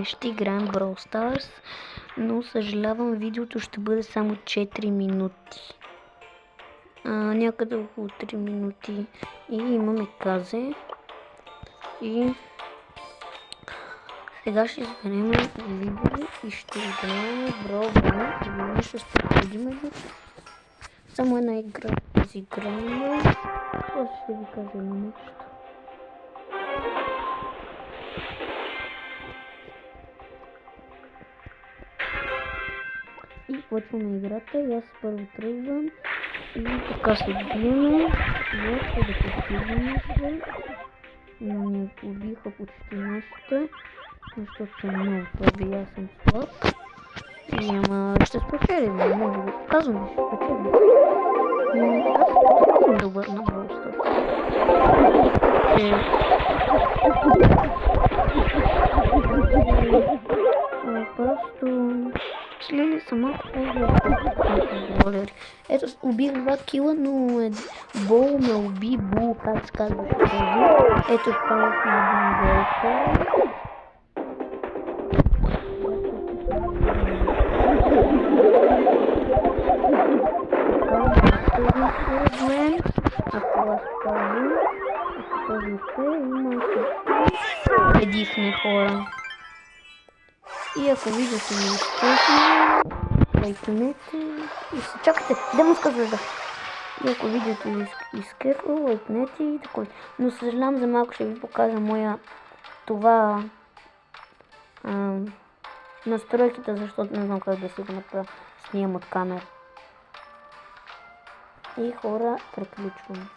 ще играем Brawl Stars, но съжалявам, видеото ще бъде само 4 минути. Някъде около 3 минути. И имаме казе. И сега ще изберем видео и ще играем Brawl Stars. Ще проходим само една игра. Изиграем. После ще ви кажа нещо. И почваме играта и аз първо тръгвам и така се биеме. И още да постигаме се. Не убиха почти нашите, защото съм много слаб и аз съм слаб. И ама ще спечелим, може да казвам, че ще спечелим. Но аз съм добър на Brawl Stars. Просто слили са малко по-добри. Ето, убих 2 кила, но Бол ме уби, Бул, как се казва този. Ето, вкарах на един гол. Ако аз пазим, ако този успее, има победихме, хора. И ако видите ми успехме, лайкнете и се чакайте, демонска звезда. И ако видеото ви изкефва, лайкнете и такова. Но съжалявам, за малко ще ви покажа моя това настройките, защото не знам как да си го направя. Снимам от камера. И хора, приключвам.